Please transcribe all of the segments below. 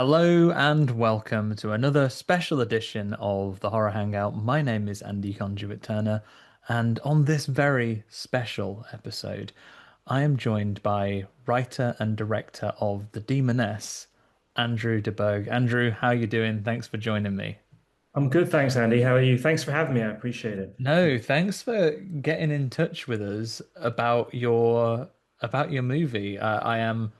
Hello and welcome to another special edition of the Horror Hangout. My name is Andy Conduit Turner, and on this very special episode, I am joined by writer and director of The Demoness, Andrew de Burgh. Andrew, how you doing? Thanks for joining me. I'm good, thanks, Andy. How are you? Thanks for having me. I appreciate it. No, thanks for getting in touch with us about your movie. I am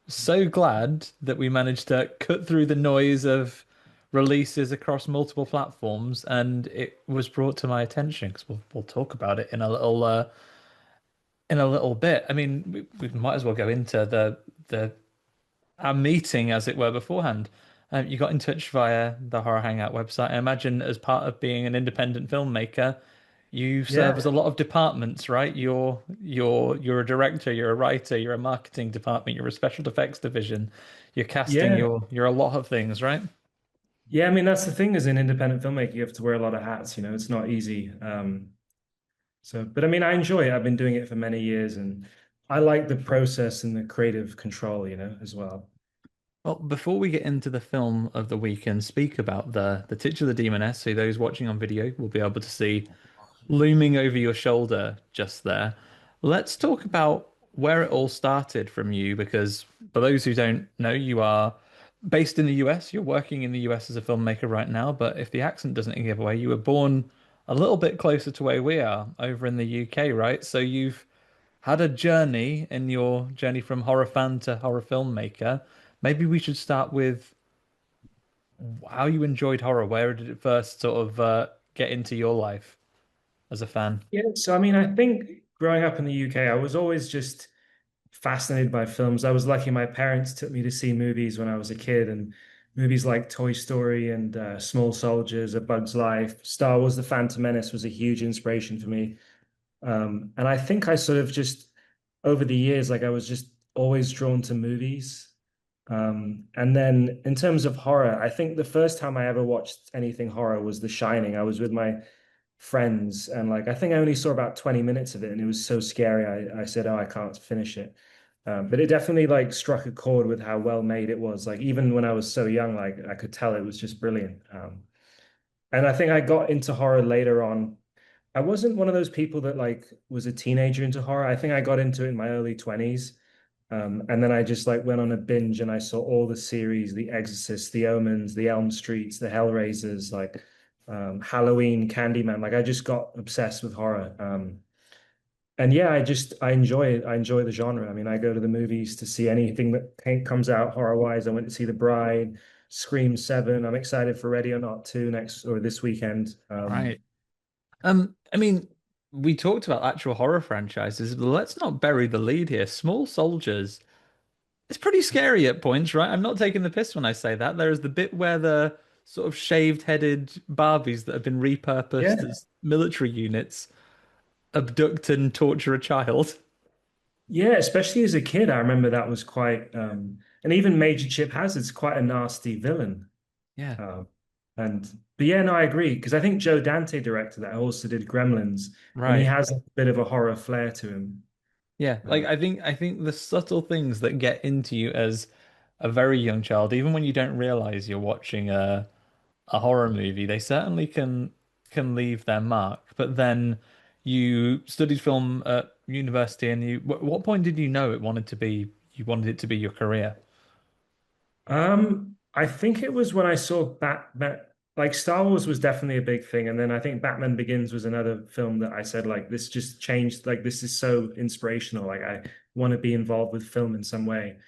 so glad that we managed to cut through the noise of releases across multiple platforms and it was brought to my attention because we'll talk about it in a little bit. I mean, we might as well go into the our meeting as it were beforehand. You got in touch via the Horror Hangout website. I imagine as part of being an independent filmmaker, you serve as Yeah, a lot of departments, right? You're a director, you're a writer, you're a marketing department, you're a special effects division, you're casting, yeah, you're a lot of things, right? yeah. I mean, that's the thing as an independent filmmaker, you have to wear a lot of hats. It's not easy. But I mean, I enjoy it. I've been doing it for many years, and I like the process and the creative control, as well. Well, before we get into the film of the week and speak about the titular demoness, who those watching on video will be able to see looming over your shoulder just there. Let's talk about where it all started from you, because for those who don't know, you are based in the US. You're working in the US as a filmmaker right now, but if the accent doesn't give away, you were born a little bit closer to where we are over in the UK, right? So you've had a journey in your journey from horror fan to horror filmmaker. Maybe we should start with how you enjoyed horror. Where did it first sort of get into your life as a fan? Yeah. So I mean, I think growing up in the UK, I was always just fascinated by films. I was lucky my parents took me to see movies when I was a kid, and movies like Toy Story and Small Soldiers, A Bug's Life, Star Wars: The Phantom Menace was a huge inspiration for me. And I think I sort of just over the years, like I was just always drawn to movies. And then in terms of horror, I think the first time I ever watched anything horror was The Shining. I was with my friends, and like I think I only saw about 20 minutes of it, and it was so scary. I said, "Oh, I can't finish it." But it definitely like struck a chord with how well made it was. Like even when I was so young, like I could tell it was just brilliant. And I think I got into horror later on. I wasn't one of those people that like was a teenager into horror. I think I got into it in my early 20s. And then I just like went on a binge and I saw all the series, The Exorcist, The Omens, The Elm Streets, The Hellraisers, like Halloween, Candyman. Like I just got obsessed with horror. And yeah, I enjoy it. I enjoy the genre. I mean, I go to the movies to see anything that comes out horror-wise. I went to see The Bride, Scream 7. I'm excited for Ready or Not 2 next or this weekend. Right. I mean, we talked about actual horror franchises, but let's not bury the lead here. Small Soldiers, it's pretty scary at points, right? I'm not taking the piss when I say that. There is the bit where the sort of shaved-headed Barbies that have been repurposed Yeah. as military units abduct and torture a child. Yeah, especially as a kid, I remember that was quite and even Major Chip Hazard's quite a nasty villain. Yeah. Um, but yeah, no, I agree because I think Joe Dante directed that also did Gremlins, and he Right. has a bit of a horror flair to him. Yeah, like Uh, I think the subtle things that get into you as a very young child, even when you don't realize you're watching a horror movie, they certainly can leave their mark. But then you studied film at university, and what point did you know you wanted it to be your career? I think it was when I saw Batman, like Star Wars was definitely a big thing, and then I think Batman Begins was another film that I said like this just changed, like this is so inspirational, like I want to be involved with film in some way.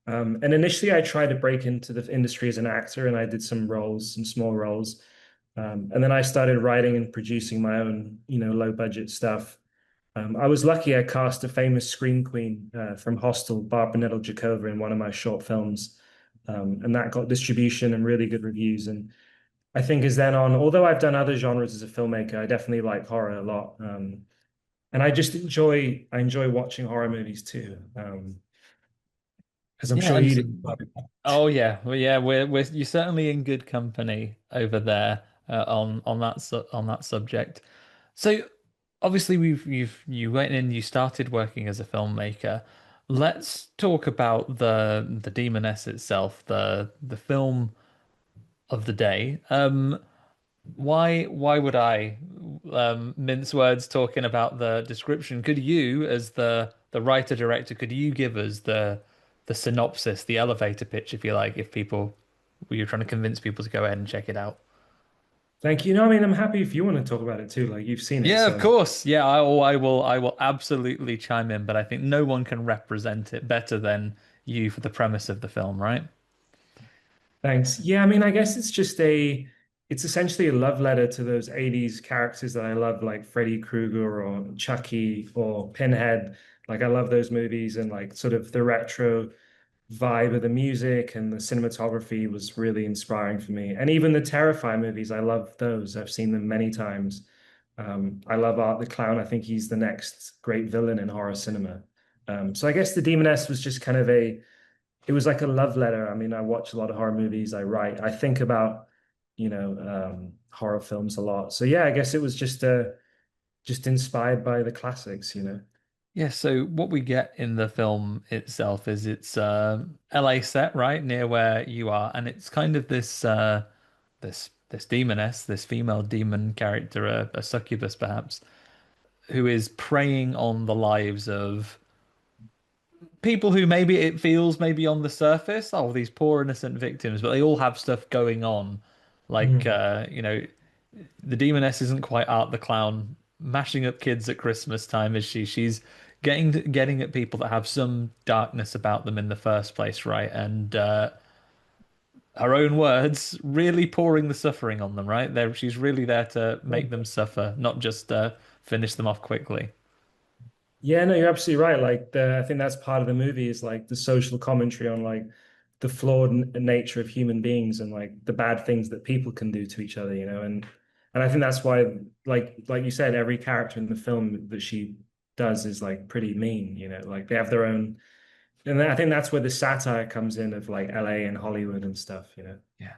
And initially, I tried to break into the industry as an actor, and I did some roles, some small roles. And then I started writing and producing my own, low budget stuff. I was lucky I cast a famous scream queen from Hostel, Barbara Nettle-Jakova, in one of my short films. And that got distribution and really good reviews. And I think as then on, although I've done other genres as a filmmaker, I definitely like horror a lot. And I enjoy watching horror movies too, as I'm Yeah, sure and you do. oh yeah, well yeah, we're you're certainly in good company over there on on that subject. So obviously you went in, you started working as a filmmaker. let's talk about the Demoness itself, the film of the day. Why would I mince words talking about the description? Could you, as the writer director, could you give us the synopsis, the elevator pitch, if you like, if people were you trying to convince people to go ahead and check it out? Thank you. No, I mean, I'm happy if you want to talk about it too. Like you've seen it, Yeah, of so course. Yeah, I will absolutely chime in, but I think no one can represent it better than you for the premise of the film, right? thanks. Yeah, I mean, I guess it's essentially a love letter to those 80s characters that I love, like Freddy Krueger or Chucky or Pinhead. Like I love those movies and like sort of the retro vibe of the music and the cinematography was really inspiring for me. And even the Terrify movies, I love those. I've seen them many times. I love Art the Clown. I think he's the next great villain in horror cinema. So I guess the Demoness was just kind of it was like a love letter. I mean, I watch a lot of horror movies. I write, I think about, horror films a lot. So yeah, I guess it was just inspired by the classics. Yeah, so what we get in the film itself is it's LA set, right, near where you are, and it's kind of this demoness, this female demon character, a succubus perhaps, who is preying on the lives of people who maybe it feels maybe on the surface, oh, these poor innocent victims, but they all have stuff going on. Like Mhm. the demoness isn't quite Art the Clown mashing up kids at Christmas time, is she? She's getting at people that have some darkness about them in the first place, right? And her own words, really pouring the suffering on them, right? She's really there to make them suffer, not just finish them off quickly. Yeah, no, you're absolutely right. Like I think that's part of the movie is like the social commentary on like the flawed nature of human beings and like the bad things that people can do to each other. And I think that's why, like you said, every character in the film that she does is like pretty mean. Like they have their own, and I think that's where the satire comes in of like LA and Hollywood and stuff. Yeah.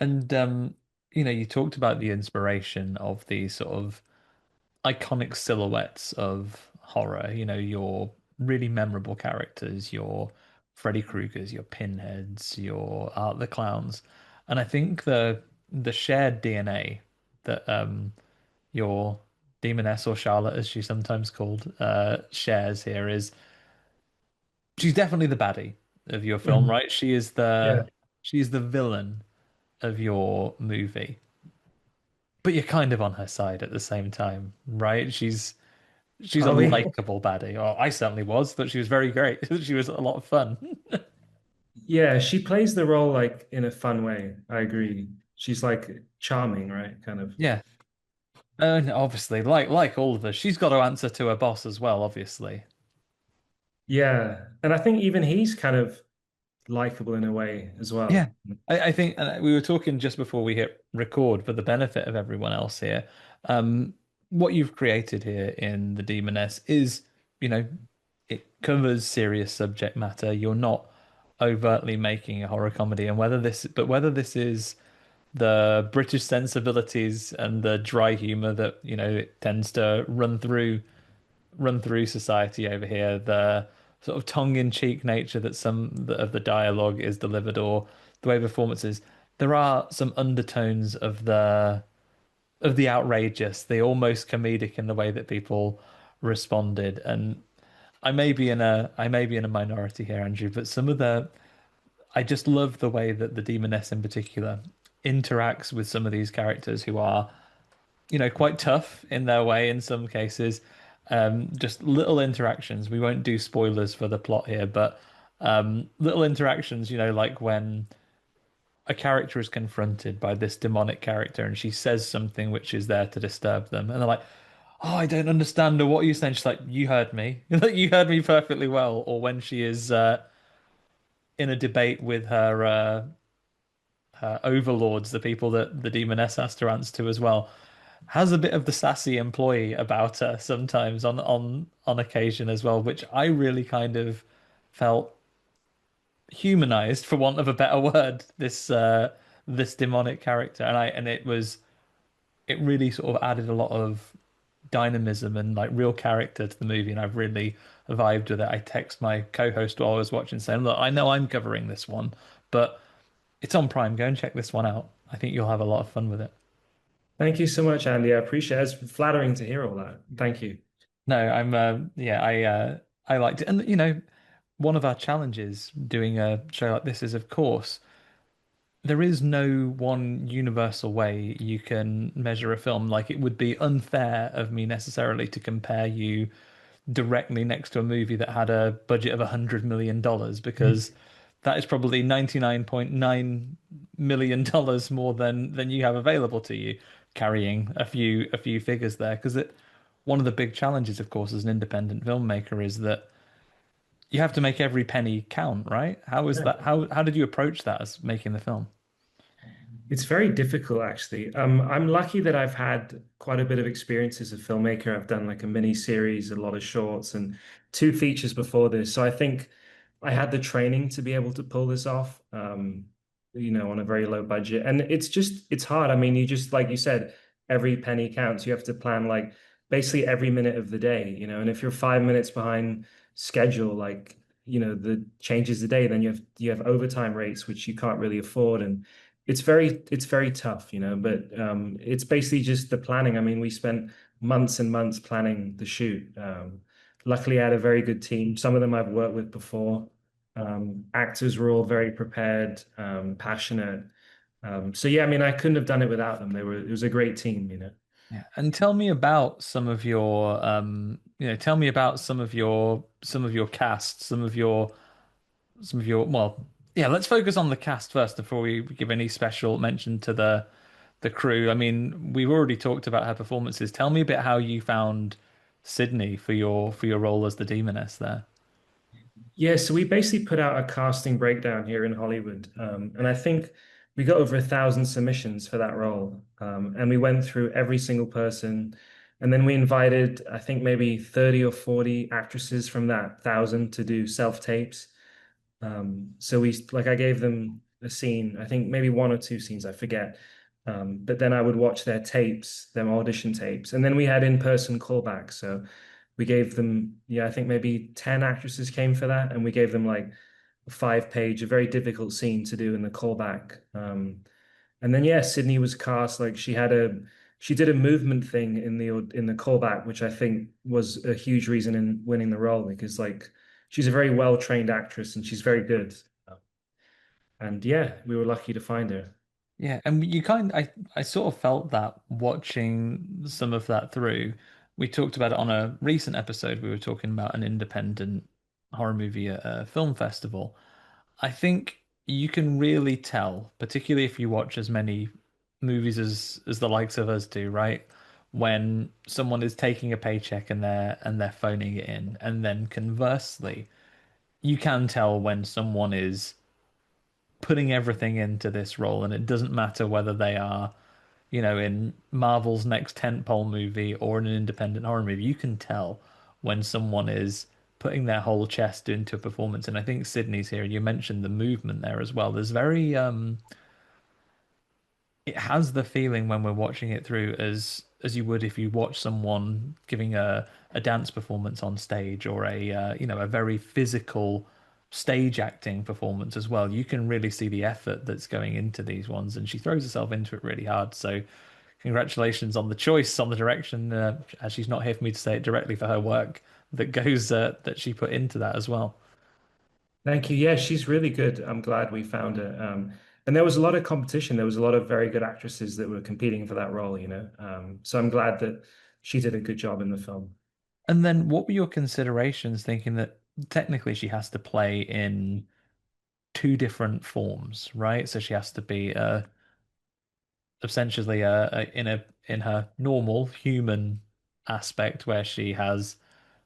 And you talked about the inspiration of these sort of iconic silhouettes of horror, your really memorable characters, your Freddy Kruegers, your Pinheads, your Art the Clowns. And I think the shared DNA that your Demoness or Charlotte, as she's sometimes called, shares here is she's definitely the baddie of your film, Mhm. right? Yeah. She's the villain of your movie. But you're kind of on her side at the same time, right? She's a Are we? likable baddie. Or I certainly was, but she was very great. She was a lot of fun. Yeah, she plays the role like in a fun way. I agree. She's like charming, right? Kind of. Yeah. And obviously, like all of us, she's got to answer to her boss as well, obviously. Yeah. And I think even he's kind of likable in a way as Yeah. well. I think and we were talking just before we hit record for the benefit of everyone else here. Um, what you've created here in The Demoness is, you know, it covers serious subject matter. You're not overtly making a horror comedy, and whether this is the British sensibilities and the dry humor that, it tends to run through society over here, the sort of tongue-in-cheek nature that of the dialogue is delivered, or the way performances, there are some undertones of the outrageous, the almost comedic in the way that people responded. And I may be in a minority here, Andrew, but I just love the way that the Demoness in particular interacts with some of these characters who are, quite tough in their way in some cases. Just little interactions. We won't do spoilers for the plot here, but little interactions, like when a character is confronted by this demonic character and she says something which is there to disturb them, and they're like, "Oh, I don't understand," or "What are you saying?" She's like, "You heard me. You heard me perfectly well." Or when she is in a debate with her overlords, the people that the demoness has to answer to as well, has a bit of the sassy employee about her sometimes on occasion as well, which I really kind of felt humanized, for want of a better word, this demonic character. And it really sort of added a lot of dynamism and like real character to the movie, and I've really vibed with it. I text my co-host while I was watching saying, "Look, I know I'm covering this one, but it's on Prime. Go and check this one out. I think you'll have a lot of fun with it." Thank you so much, Andy. I appreciate it. It's flattering to hear all that. Thank you. No, I'm yeah, I liked it. And one of our challenges doing a show like this is, of course, there is no one universal way you can measure a film. Like, it would be unfair of me necessarily to compare you directly next to a movie that had a budget of $100 million, because that is probably $99.9 million more than you have available to you, carrying a few figures there. Because it one of the big challenges, of course, as an independent filmmaker is that you have to make every penny count, right? How is that? How did you approach that as making the film? It's very difficult, actually. I'm lucky that I've had quite a bit of experience as a filmmaker. I've done like a mini series, a lot of shorts, and two features before this. So I think I had the training to be able to pull this off, on a very low budget. And it's hard. I mean, you just, like you said, every penny counts. You have to plan like basically every minute of the day, and if you're 5 minutes behind schedule, like, the changes the day, then you have overtime rates, which you can't really afford. And it's very tough, but it's basically just the planning. I mean, we spent months and months planning the shoot. Luckily, I had a very good team. Some of them I've worked with before. Actors were all very prepared, passionate. So yeah, I mean, I couldn't have done it without them. It was a great team. Yeah. And tell me about some of your tell me about some of your cast, some of your well, yeah, let's focus on the cast first before we give any special mention to the crew. I mean, we've already talked about her performances. Tell me a bit how you found Sydney for your role as the Demoness there. Yeah, so we basically put out a casting breakdown here in Hollywood, and I think we got over 1,000 submissions for that role, and we went through every single person, and then we invited, I think, maybe 30 or 40 actresses from that thousand to do self-tapes. So I gave them a scene, I think maybe one or two scenes, I forget. But then I would watch their tapes, their audition tapes, and then we had in-person callbacks. So we gave them, yeah, I think maybe 10 actresses came for that, and we gave them like a 5 page, a very difficult scene to do in the callback. And then yeah, Sydney was cast. Like, she did a movement thing in the callback, which I think was a huge reason in winning the role, because like she's a very well trained actress and she's very good. And yeah, we were lucky to find her. Yeah, and I sort of felt that watching some of that through. We talked about it on a recent episode. We were talking about an independent horror movie at a film festival. I think you can really tell, particularly if you watch as many movies as the likes of us do, right? When someone is taking a paycheck and they're phoning it in, and then conversely, you can tell when someone is putting everything into this role, and it doesn't matter whether they are, in Marvel's next tentpole movie or in an independent horror movie. You can tell when someone is putting their whole chest into a performance. And I think Sydney's here, and you mentioned the movement there as well. There's very it has the feeling when we're watching it through as you would if you watch someone giving a dance performance on stage, or a very physical stage acting performance as well. You can really see the effort that's going into these ones, and she throws herself into it really hard. So congratulations on the choice, on the direction, as she's not here for me to say it directly, for her work that she put into that as well. Thank you. Yeah, she's really good. I'm glad we found her. And there was a lot of competition. There was a lot of very good actresses that were competing for that role. So I'm glad that she did a good job in the film. And then what were your considerations, thinking that technically she has to play in two different forms, right? So she has to be essentially in her normal human aspect, where she has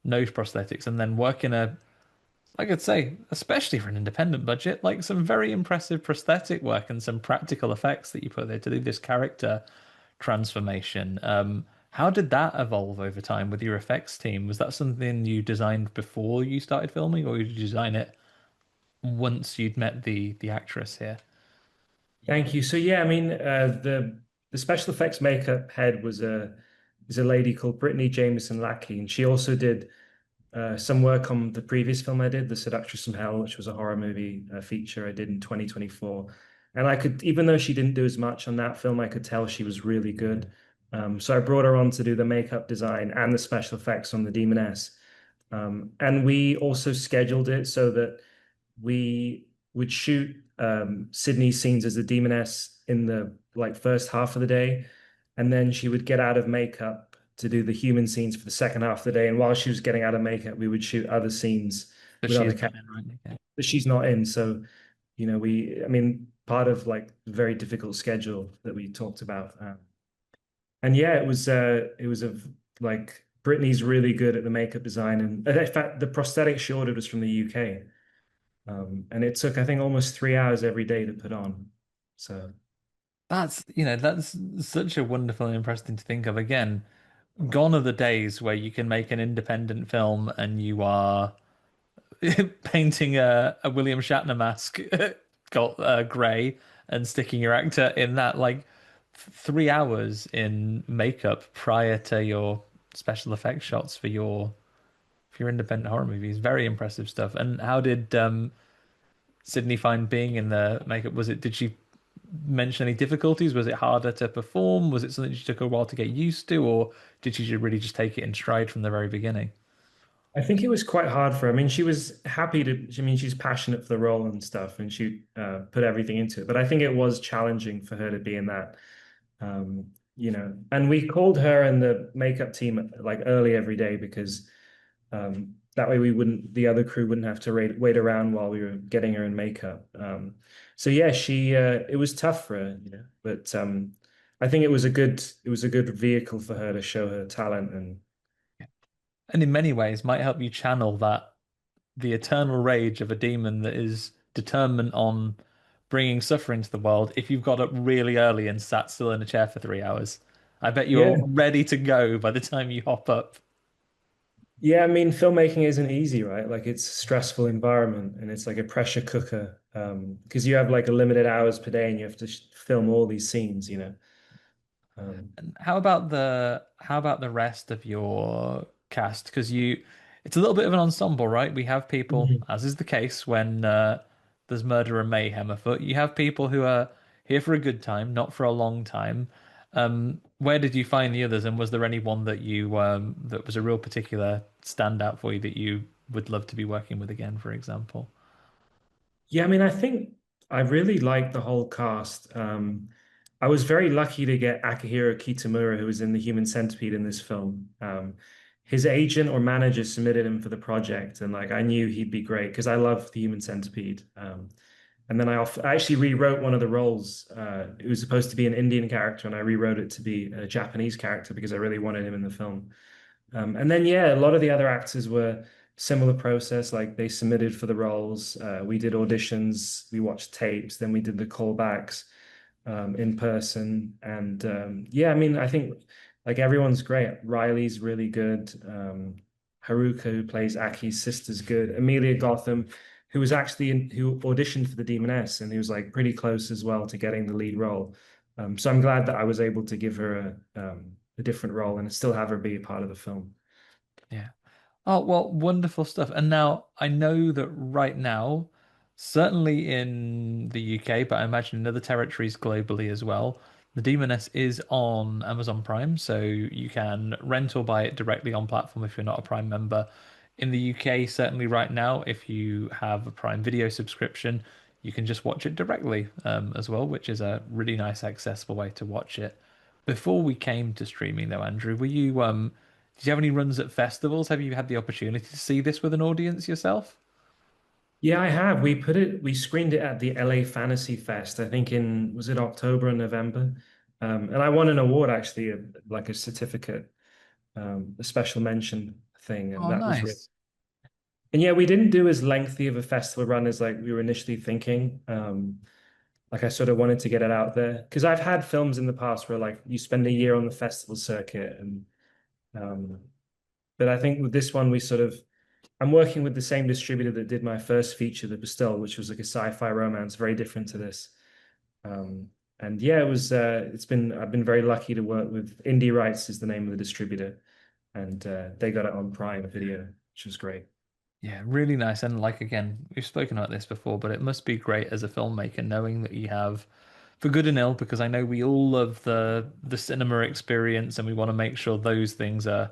nose prosthetics, and then work in a, I could say, especially for an independent budget, like some very impressive prosthetic work and some practical effects that you put there to do this character transformation. How did that evolve over time with your effects team? Was that something you designed before you started filming, or did you design it once you'd met the actress here? Thank you. So yeah, I mean, the special effects makeup head was a is a lady called Brittany Jameson Lackey, and she also did some work on the previous film I did, The Seductress from Hell, which was a horror movie feature I did in 2024. And I could, even though she didn't do as much on that film, I could tell she was really good. So I brought her on to do the makeup design and the special effects on the Demoness. And we also scheduled it so that we would shoot Sydney's scenes as the Demoness in the like first half of the day, and then she would get out of makeup to do the human scenes for the second half of the day. And while she was getting out of makeup, we would shoot other scenes But with she other is not characters in, right? Okay. that she's not in. So, I mean, part of like the very difficult schedule that we talked about. And yeah, it was a like Brittany's really good at the makeup design, and in fact, the prosthetic she ordered was from the UK. And it took, I think, almost 3 hours every day to put on. So, That's such a wonderful and impressive thing to think of. Again, gone are the days where you can make an independent film and you are painting a William Shatner mask got grey and sticking your actor in that. Like 3 hours in makeup prior to your special effects shots for your independent horror movies. Very impressive stuff. And how did Sydney find being in the makeup? Did she mention any difficulties? Was it harder to perform? Was it something she took a while to get used to, or did she really just take it in stride from the very beginning? I think it was quite hard for her. I mean, she was happy to, I mean, she's passionate for the role and stuff, and she put everything into it. But I think it was challenging for her to be in that. And we called her and the makeup team like early every day because that way the other crew wouldn't have to wait around while we were getting her in makeup. So yeah, it was tough for her, but I think it was a good vehicle for her to show her talent. And And in many ways might help you channel that the eternal rage of a demon that is determined on bringing suffering to the world if you've got up really early and sat still in a chair for 3 hours. I bet yeah, you're ready to go by the time you hop up. yeah, I mean, filmmaking isn't easy, right? Like it's a stressful environment and it's like a pressure cooker because you have like a limited hours per day and you have to film all these scenes. Um, And how about the rest of your cast? Because it's a little bit of an ensemble, right? We have people, Mhm. as is the case when there's murder and mayhem afoot. You have people who are here for a good time, not for a long time. Where did you find the others, and was there anyone that was a real particular standout for you that you would love to be working with again, for example? Yeah, I mean, I think I really liked the whole cast. I was very lucky to get Akihiro Kitamura, who was in The Human Centipede in this film. His agent or manager submitted him for the project, and like I knew he'd be great because I love The Human Centipede. And then I actually rewrote one of the roles. It was supposed to be an Indian character, and I rewrote it to be a Japanese character because I really wanted him in the film. And then, yeah, a lot of the other actors were similar process. Like they submitted for the roles. We did auditions, we watched tapes, then we did the callbacks in person. And yeah, I mean, I think like everyone's great. Riley's really good. Haruka, who plays Aki's sister's good. Amelia Gotham, who auditioned for the Demoness, and he was like pretty close as well to getting the lead role. So I'm glad that I was able to give her a different role and still have her be a part of the film. Yeah. Oh, well, wonderful stuff. And now I know that right now, certainly in the UK, but I imagine in other territories globally as well, the Demoness is on Amazon Prime, so you can rent or buy it directly on platform if you're not a Prime member. In the UK, certainly right now, if you have a Prime Video subscription, you can just watch it directly as well, which is a really nice, accessible way to watch it. Before we came to streaming, though, Andrew, did you have any runs at festivals? Have you had the opportunity to see this with an audience yourself? Yeah, I have. We screened it at the LA Fantasy Fest, I think was it October and November? And I won an award actually, like a certificate, a special mention thing. And Oh, that was nice. and yeah, we didn't do as lengthy of a festival run as like we were initially thinking. Like I sort of wanted to get it out there because I've had films in the past where like you spend a year on the festival circuit and um, but I think with this one I'm working with the same distributor that did my first feature, The Bastille, which was like a sci-fi romance, very different to this. Um, and yeah, I've been very lucky to work with Indie Rights is the name of the distributor, and they got it on Prime Video, which was great. Yeah, really nice. And like again, we've spoken about this before, but it must be great as a filmmaker knowing that you have, for good and ill, because I know we all love the cinema experience and we want to make sure those things are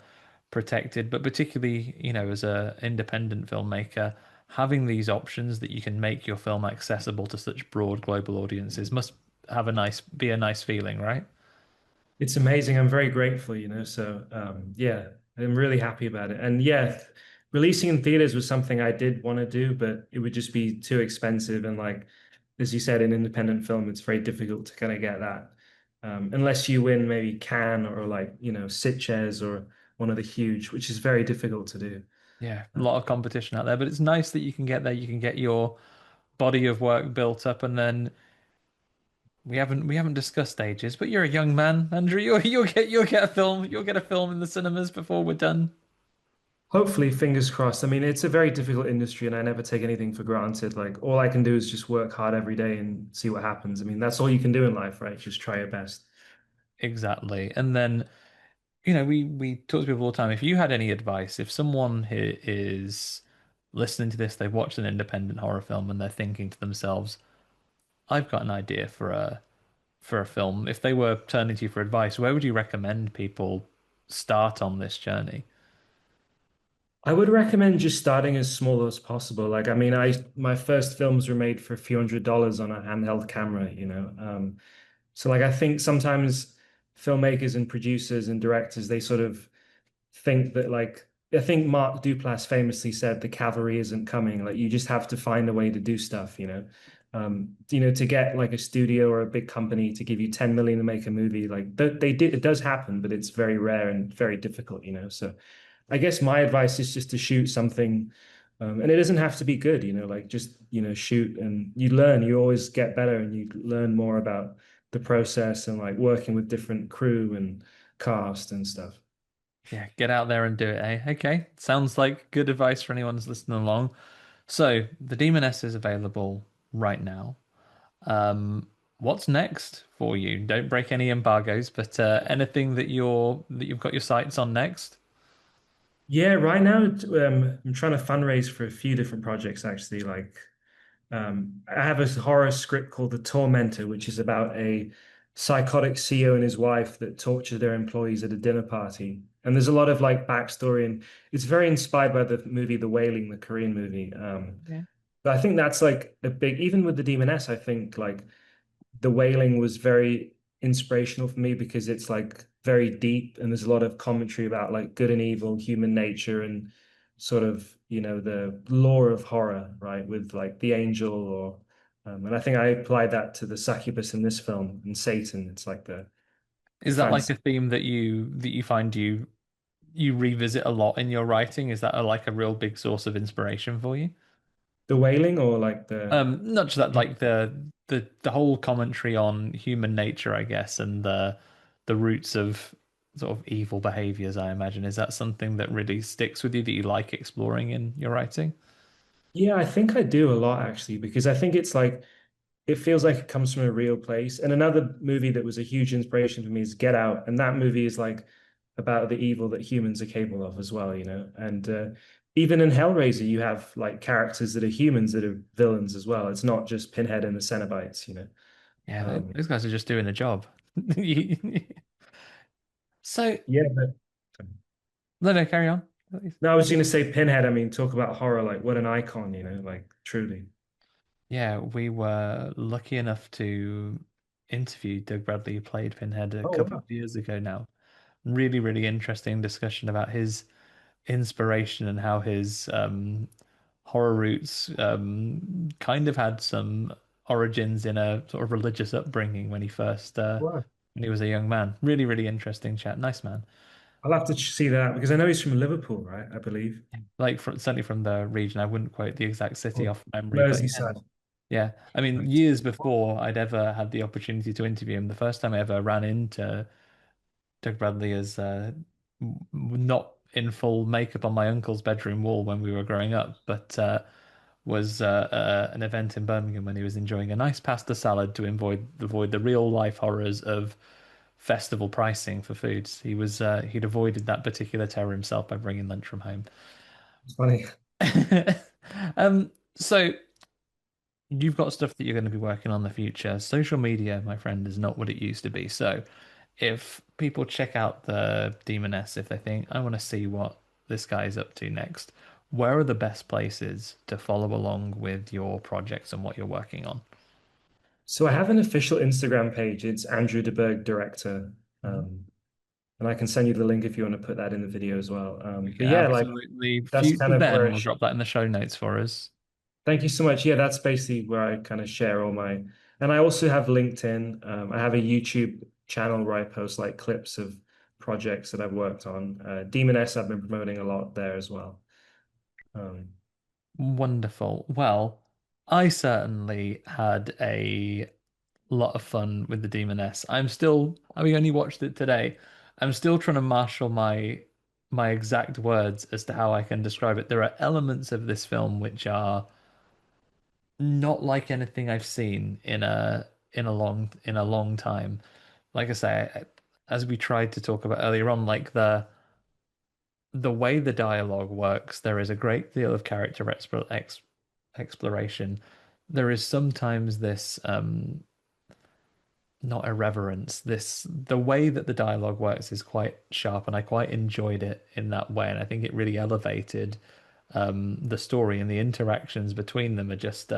protected. But particularly, as a independent filmmaker, having these options that you can make your film accessible to such broad global audiences must have be a nice feeling, right? It's amazing. I'm very grateful, So yeah, I'm really happy about it. And yeah, releasing in theaters was something I did want to do, but it would just be too expensive. And like as you said, in independent film, it's very difficult to kind of get that. Unless you win maybe Cannes or like, Sitges or one of the huge, which is very difficult to do. Yeah, a lot of competition out there, but it's nice that you can get there, you can get your body of work built up, and then we haven't discussed stages, but you're a young man, Andrew. You'll get a film in the cinemas before we're done. Hopefully, fingers crossed. I mean, it's a very difficult industry and I never take anything for granted. Like all I can do is just work hard every day and see what happens. I mean, that's all you can do in life, right? Just try your best. Exactly. And then, we talk to people all the time. If you had any advice, if someone here is listening to this, they've watched an independent horror film and they're thinking to themselves, I've got an idea for a film. If they were turning to you for advice, where would you recommend people start on this journey? I would recommend just starting as small as possible. Like, I mean, my first films were made for a few $100s on a handheld camera. So like I think sometimes filmmakers and producers and directors, they sort of think that like I think Mark Duplass famously said the cavalry isn't coming. Like you just have to find a way to do stuff. To get like a studio or a big company to give you 10 million to make a movie, like they did, it does happen, but it's very rare and very difficult. So I guess my advice is just to shoot something, and it doesn't have to be good. Like just, shoot and you learn, you always get better and you learn more about the process and like working with different crew and cast and stuff. Yeah, get out there and do it, eh? Okay, sounds like good advice for anyone who's listening along. So, the Demoness is available right now. What's next for you? Don't break any embargoes, but anything that you've got your sights on next? Yeah, right now I'm trying to fundraise for a few different projects actually. Like I have a horror script called The Tormentor, which is about a psychotic CEO and his wife that torture their employees at a dinner party. And there's a lot of like backstory, and it's very inspired by the movie The Wailing, the Korean movie. Yeah. But I think that's like a big, even with the Demoness, I think like The Wailing was very inspirational for me because it's like very deep and there's a lot of commentary about like good and evil, human nature, and sort of, the lore of horror, right? With like the angel or and I think I applied that to the succubus in this film and Satan. It's like the Is that like fancy a theme that you find you revisit a lot in your writing? Is that like a real big source of inspiration for you? the Wailing or like the Not just that, like the whole commentary on human nature, I guess, and the roots of sort of evil behaviors, I imagine. Is that something that really sticks with you that you like exploring in your writing? yeah, I think I do a lot actually because I think it's like it feels like it comes from a real place. And another movie that was a huge inspiration for me is Get Out. And that movie is like about the evil that humans are capable of as well. And even in Hellraiser, you have like characters that are humans that are villains as well. It's not just Pinhead and the Cenobites. Yeah, Um, those guys are just doing a job. So, yeah, but no, no, carry on, please. no, I was going to say Pinhead. I mean, talk about horror, like what an icon, like truly. Yeah, we were lucky enough to interview Doug Bradley, who played Pinhead a Oh, couple wow. of years ago now. Really, really interesting discussion about his inspiration and how his horror roots kind of had some origins in a sort of religious upbringing Wow. when he was a young man. Really, really interesting chat. Nice man. I'll have to see that because I know he's from Liverpool, right? I believe. Like certainly from the region. I wouldn't quote the exact city Oh, off memory, but yeah. Merseyside. Yeah. I mean, Right. years before I'd ever had the opportunity to interview him, the first time I ever ran into Doug Bradley as not in full makeup on my uncle's bedroom wall when we were growing up, but was an event in Birmingham when he was enjoying a nice pasta salad to avoid the real life horrors of festival pricing for foods. He'd avoided that particular terror himself by bringing lunch from home. It's funny. So you've got stuff that you're going to be working on in the future. Social media, my friend, is not what it used to be. So if people check out the Demoness, if they think, I want to see what this guy is up to next, where are the best places to follow along with your projects and what you're working on? So I have an official Instagram page. It's Andrew de Burgh Director. Mhm. Um, and I can send you the link if you want to put that in the video as well. But Yeah, yeah, like absolutely. that's kind Future of Ben, where we'll drop that in the show notes for us. thank you so much. Yeah, that's basically where I kind of share all my, and I also have LinkedIn. I have a YouTube channel where I post like clips of projects that I've worked on. Demoness, I've been promoting a lot there as well. Um, Wonderful. Well, I certainly had a lot of fun with the Demoness. Having only watched it today, I'm still trying to marshal my exact words as to how I can describe it. There are elements of this film which are not like anything I've seen in a long time. Like I say, as we tried to talk about earlier on, like the way the dialogue works, there is a great deal of exploration. There is sometimes this not irreverence. The way that the dialogue works is quite sharp, and I quite enjoyed it in that way. And I think it really elevated the story, and the interactions between them are just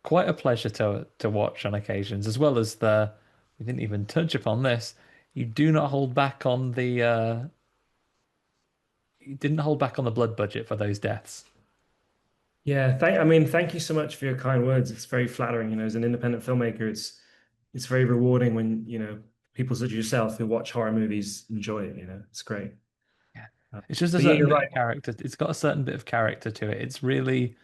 quite a pleasure to watch on occasions, as well as the we didn't even touch upon this. You do not hold back on the you didn't hold back on the blood budget for those deaths. yeah, thank you so much for your kind words. It's very flattering. As an independent filmmaker, it's very rewarding when, people such as yourself who watch horror movies enjoy it. It's great. Yeah. Uh, It's just a but yeah, certain you're bit right. of character. It's got a certain bit of character to it. It's really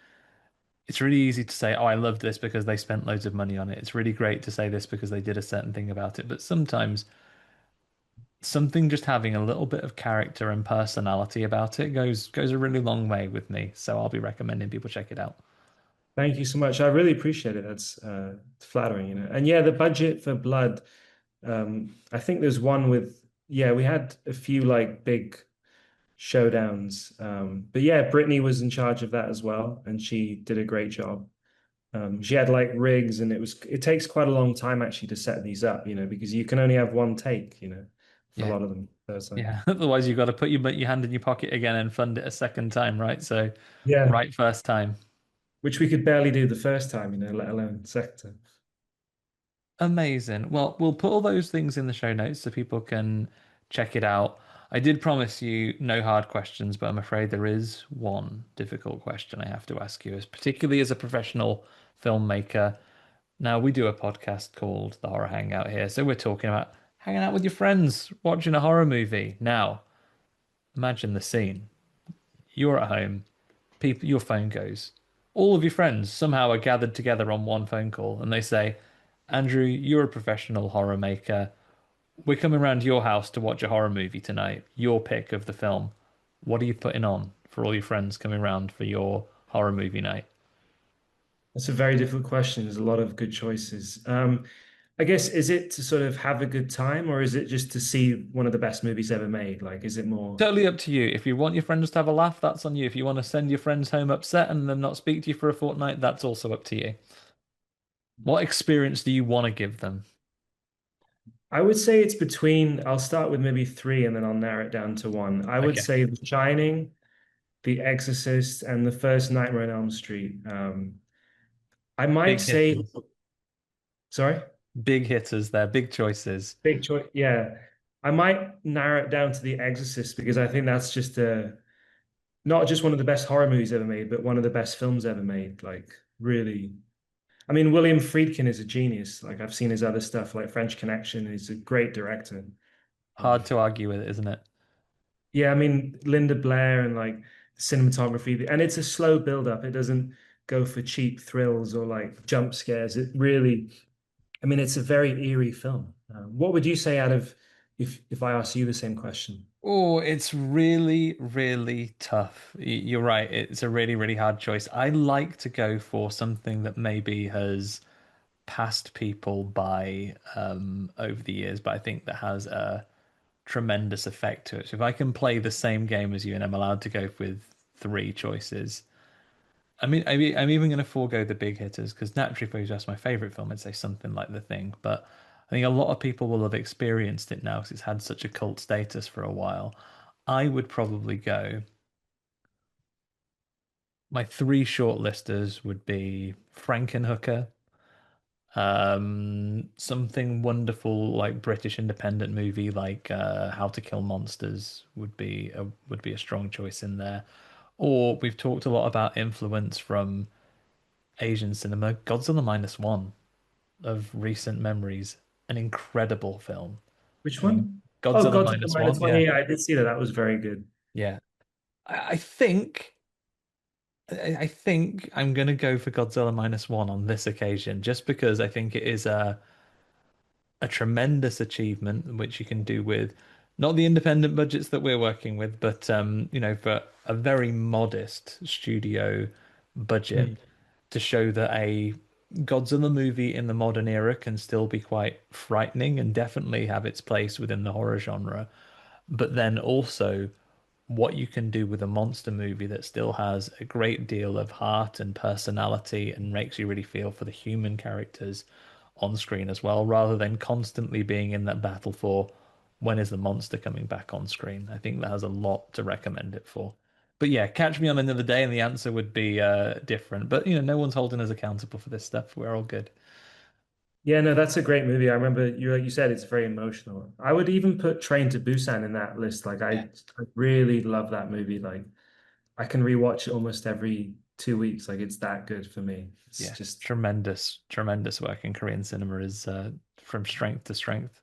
easy to say, oh, I love this because they spent loads of money on it. It's really great to say this because they did a certain thing about it. But sometimes something just having a little bit of character and personality about it goes a really long way with me. So I'll be recommending people check it out. Thank you so much. I really appreciate it. That's flattering. And yeah, the budget for Blood, I think there's one with, yeah, we had a few like big showdowns. But yeah, Brittany was in charge of that as well, and she did a great job. She had like rigs, and it takes quite a long time actually to set these up, because you can only have one take, for a Yeah, lot of them. So it's like, yeah. Otherwise, you've got to put your hand in your pocket again and fund it a second time, right? So, yeah, right first time. which we could barely do the first time, let alone second time. Amazing. Well, we'll put all those things in the show notes so people can check it out. I did promise you no hard questions, but I'm afraid there is one difficult question I have to ask you, as particularly as a professional filmmaker. Now, we do a podcast called The Horror Hangout here, so we're talking about hanging out with your friends, watching a horror movie. Now, imagine the scene. You're at home, people, your phone goes. All of your friends somehow are gathered together on one phone call, and they say, Andrew, you're a professional horror maker. We're coming around to your house to watch a horror movie tonight. Your pick of the film. What are you putting on for all your friends coming around for your horror movie night? That's a very difficult question. There's a lot of good choices. I guess, is it to sort of have a good time, or is it just to see one of the best movies ever made? Like, is it more? Totally up to you. If you want your friends to have a laugh, that's on you. If you want to send your friends home upset and them not speak to you for a fortnight, that's also up to you. What experience do you want to give them? I would say it's between, I'll start with maybe three and then I'll narrow it down to one. I would Okay. say The Shining, The Exorcist, and the first Nightmare on Elm Street. I might Big say, hitters. sorry, Big hitters there. Big choices. big choice. Yeah, I might narrow it down to The Exorcist because I think that's just not just one of the best horror movies ever made, but one of the best films ever made. Like, really. I mean, William Friedkin is a genius. Like, I've seen his other stuff, like French Connection. He's a great director. Hard Um, to argue with it, isn't it? Yeah, I mean Linda Blair and like cinematography, and it's a slow build up. It doesn't go for cheap thrills or like jump scares. It really, I mean, it's a very eerie film. What would you say out of if I ask you the same question? Oh, it's really, really tough. You're right. It's a really, really hard choice. I like to go for something that maybe has passed people by over the years, but I think that has a tremendous effect to it. So if I can play the same game as you and I'm allowed to go with three choices. I'm even going to forego the big hitters because naturally, if it was just my favorite film, I'd say something like The Thing. But I think a lot of people will have experienced it now because it's had such a cult status for a while. I would probably go. My three shortlisters would be Frankenhooker, something wonderful like British independent movie like How to Kill Monsters would be a strong choice in there. Or we've talked a lot about influence from Asian cinema. Godzilla Minus One of recent memories, an incredible film. Which I mean, one? Oh, Godzilla Godzilla Minus minus One, one. yeah, Yeah, I did see that. That was very good. yeah. I think I think I'm gonna go for Godzilla Minus One on this occasion, just because I think it is a tremendous achievement, which you can do with not the independent budgets that we're working with, but for a very modest studio budget Mm. to show that a Godzilla movie in the modern era can still be quite frightening and definitely have its place within the horror genre, but then also what you can do with a monster movie that still has a great deal of heart and personality and makes you really feel for the human characters on screen as well, rather than constantly being in that battle for when is the monster coming back on screen. I think that has a lot to recommend it for. But yeah, catch me on another day, and the answer would be different. But no one's holding us accountable for this stuff. We're all good. Yeah, no, that's a great movie. I remember you like you said it's very emotional. I would even put Train to Busan in that list. Like Yeah, I really love that movie. Like I can rewatch it almost every 2 weeks. Like it's that good for me. It's yeah, just tremendous, tremendous work in Korean cinema is from strength to strength.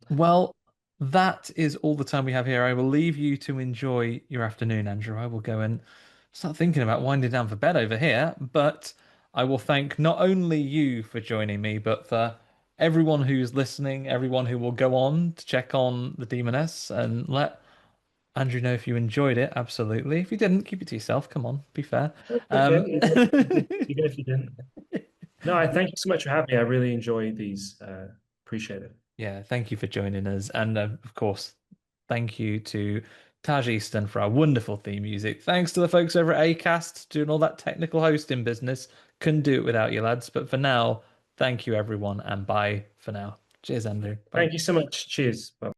Well, that is all the time we have here. I will leave you to enjoy your afternoon, Andrew. I will go and start thinking about winding down for bed over here, but I will thank not only you for joining me, but for everyone who's listening, everyone who will go on to check on the Demoness and let Andrew know if you enjoyed it. Absolutely. If you didn't, keep it to yourself. Come on, be fair. okay. Um, Even if you didn't. No, I thank you so much for having me. I really enjoy these. Appreciate it. Yeah, thank you for joining us. And of course, thank you to Taj Easton for our wonderful theme music. Thanks to the folks over at Acast doing all that technical hosting business. Couldn't do it without you, lads. But for now, thank you, everyone, and bye for now. Cheers, Andrew. Bye. Thank you so much. Cheers. Bye.